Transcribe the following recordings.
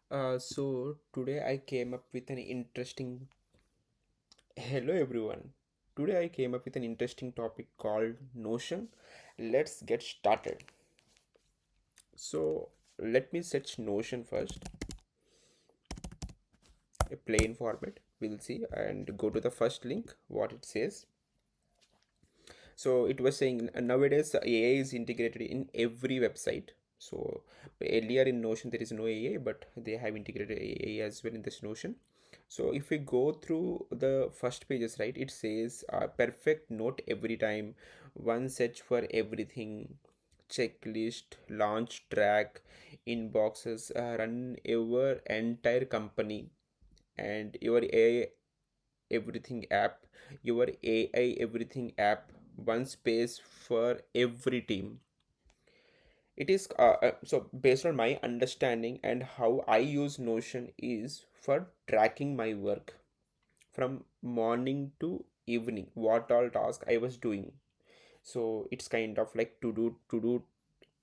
So today I came up with an interesting. Hello everyone. Today I came up with an interesting topic called Notion. Let's get started. So let me set Notion first, a plain format. We'll see and go to the first link. What it says. So it was saying nowadays AI is integrated in every website. So earlier in Notion there is no AI, but they have integrated AI as well in this Notion. So if we go through the first pages, right, it says perfect note every time, one search for everything, checklist, launch track, inboxes, run your entire company, and your AI everything app, your AI everything app, one space for every team. It is so based on my understanding and how I use Notion is for tracking my work from morning to evening, what all task I was doing. So it's kind of like to do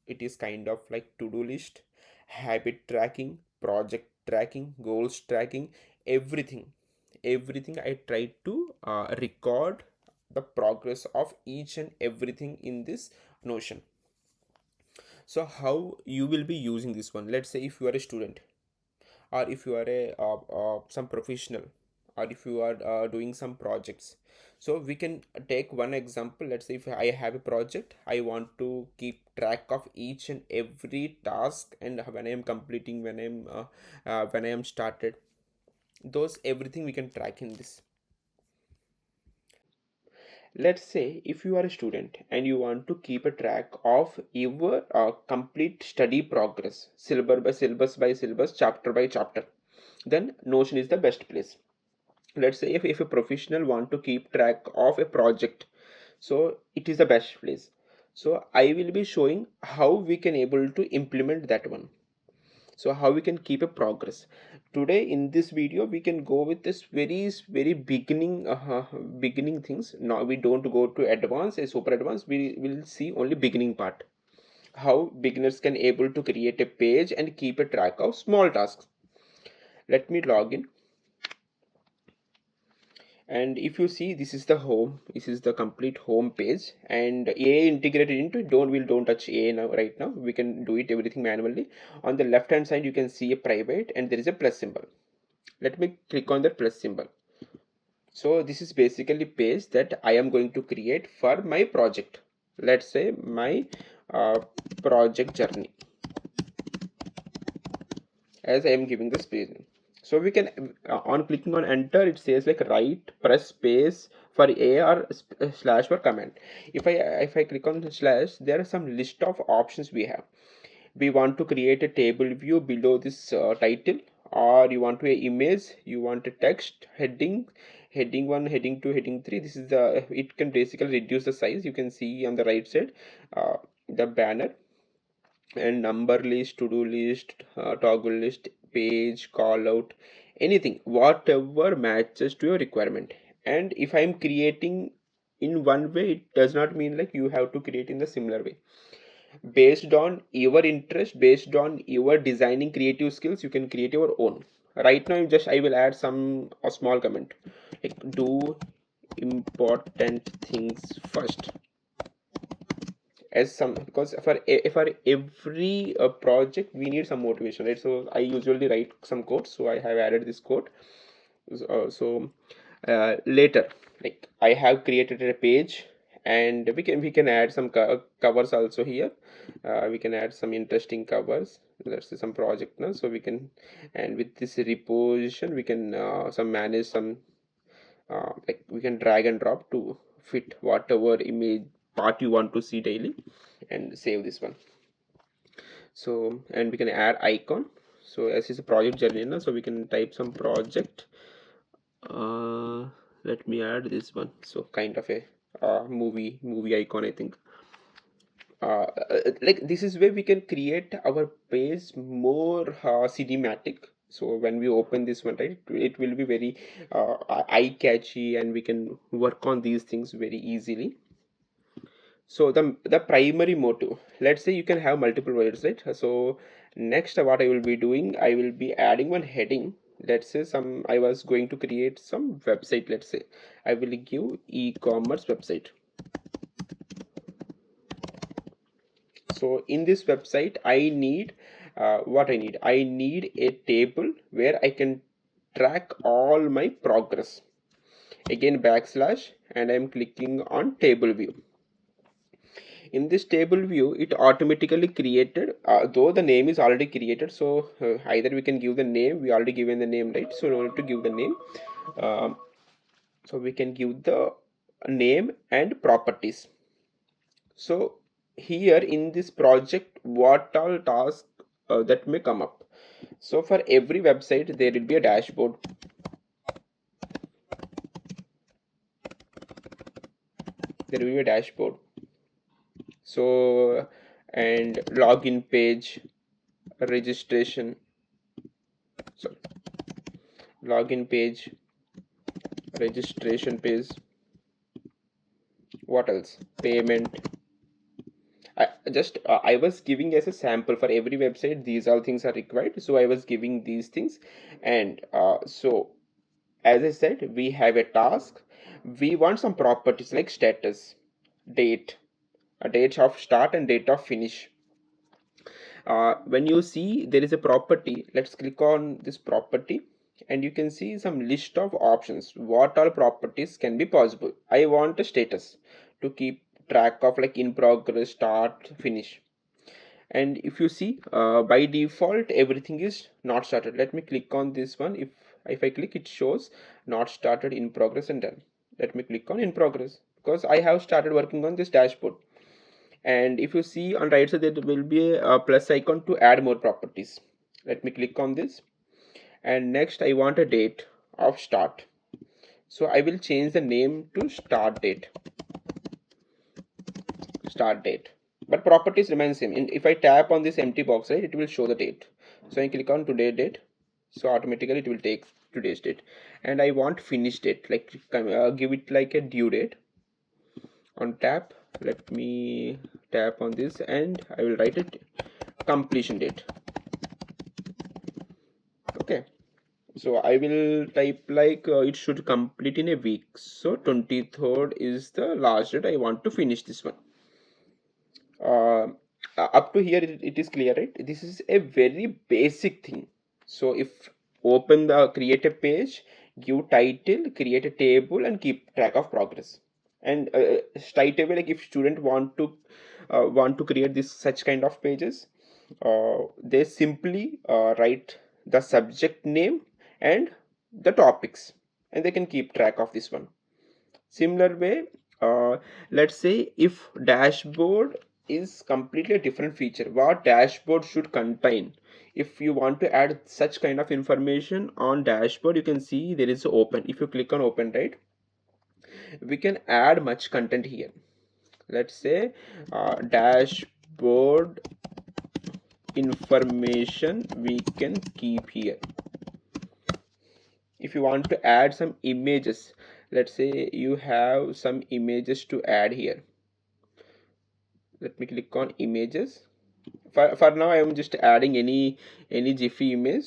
it is kind of like to-do list, habit tracking, project tracking, goals tracking, everything. Everything I try to record the progress of each and everything in this Notion. So how you will be using this one? Let's say if you are a student, or if you are a some professional, or if you are doing some projects. So we can take one example. Let's say if I have a project, I want to keep track of each and every task, and when I am completing, when I am started, those everything we can track in this. Let's say if you are a student and you want to keep a track of your complete study progress, syllabus by syllabus, chapter by chapter, then Notion is the best place. Let's say if a professional want to keep track of a project, so it is the best place. So I will be showing how we can able to implement that one. So how we can keep a progress. Today in this video we can go with this very beginning things. Now we don't go to advanced a super advanced, we will see only beginning part, how beginners can able to create a page and keep a track of small tasks. Let me log in. And if you see, this is the home, this is the complete home page, and AI integrated into it. Don't touch AI now. Right now we can do it everything manually. On the left hand side you can see a private and there is a plus symbol. Let me click on that plus symbol. So this is basically page that I am going to create for my project. Let's say my project journey, as I am giving the space. So we can on clicking on enter, it says like write, press space for A or slash for command. If I click on the slash, there are some list of options we have. We want to create a table view below this title, or you want to a image, you want a text, heading 1, heading 2, heading 3. This is the, it can basically reduce the size. You can see on the right side the banner, and number list, to-do list, toggle list, page, call out, anything whatever matches to your requirement. And if I'm creating in one way, it does not mean like you have to create in the similar way. Based on your interest, based on your designing creative skills, you can create your own. Right now just I will add some a small comment like do important things first, as some, because for every project we need some motivation, right? So I usually write some code, so I have added this code. Later, like I have created a page, and we can add some covers also here. We can add some interesting covers. Let's say some project now, so we can, and with this reposition we can some manage some like we can drag and drop to fit whatever image part you want to see daily, and save this one. So, and we can add icon. So as is a project journey now, so we can type some project. uh Let me add this one, so kind of a movie icon, I think. Like this is where we can create our page more cinematic. So when we open this one, right, it will be very eye catchy, and we can work on these things very easily. So the primary motive, let's say you can have multiple words, right? So Next, what I will be doing, I will be adding one heading. Let's say I was going to create some website. Let's say I will give e-commerce website. So in this website, I need what I need. I need a table where I can track all my progress. Again, backslash, and I'm clicking on table view. In this table view, it automatically created, though the name is already created. So either we can give the name, we already given the name, right? So no need to give the name. Um, so we can give the name and properties. So here in this project, what all tasks that may come up. So for every website, there will be a dashboard. There will be a dashboard. So, and login page, registration, so login page, registration page, what else, payment. I was giving as a sample for every website, these all things are required, so I was giving these things. And so as I said, we have a task, we want some properties like status, date, a date of start and date of finish. When you see there is a property, let's click on this property, and you can see some list of options what all properties can be possible. I want a status to keep track of, like in progress, start, finish. And if you see, by default everything is not started. Let me click on this one. If I click, it shows not started, in progress, and done. Let me click on in progress because I have started working on this dashboard. And if you see on right side, there will be a plus icon to add more properties. Let me click on this. And next I want a date of start, so I will change the name to start date. But properties remain same. And if I tap on this empty box, right, it will show the date. So I click on today date, so automatically it will take today's date. And I want finish date, like give it like a due date. On tap, let me tap on this, and I will write it completion date. Okay, so I will type like it should complete in a week. So 23rd is the last date I want to finish this one. uh, Up to here it is clear, right? This is a very basic thing. So if open the create a page, give title, create a table, and keep track of progress. And straight away, like if student want to create this such kind of pages, they simply write the subject name and the topics, and they can keep track of this one. Similar way, let's say if dashboard is completely a different feature, what dashboard should contain. If you want to add such kind of information on dashboard, you can see there is open. If you click on open, right, we can add much content here. Let's say dashboard information we can keep here. If you want to add some images, let's say you have some images to add here. Let me click on images. For now I am just adding any jiffy image.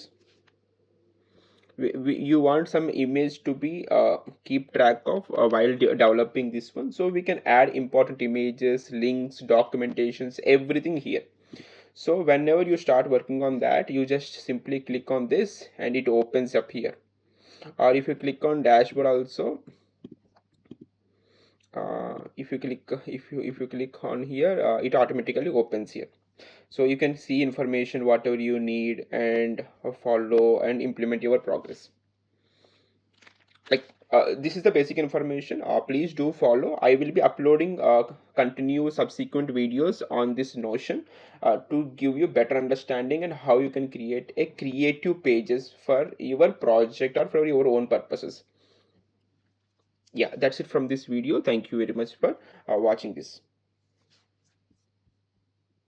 You want some image to be keep track of while developing this one, so we can add important images, links, documentations, everything here. So whenever you start working on that, you just simply click on this and it opens up here. Or if you click on dashboard also, if you click on here, it automatically opens here. So you can see information whatever you need and follow and implement your progress. Like this is the basic information. Please do follow. I will be uploading continue subsequent videos on this Notion to give you better understanding and how you can create a creative pages for your project or for your own purposes. Yeah, that's it from this video. Thank you very much for watching this.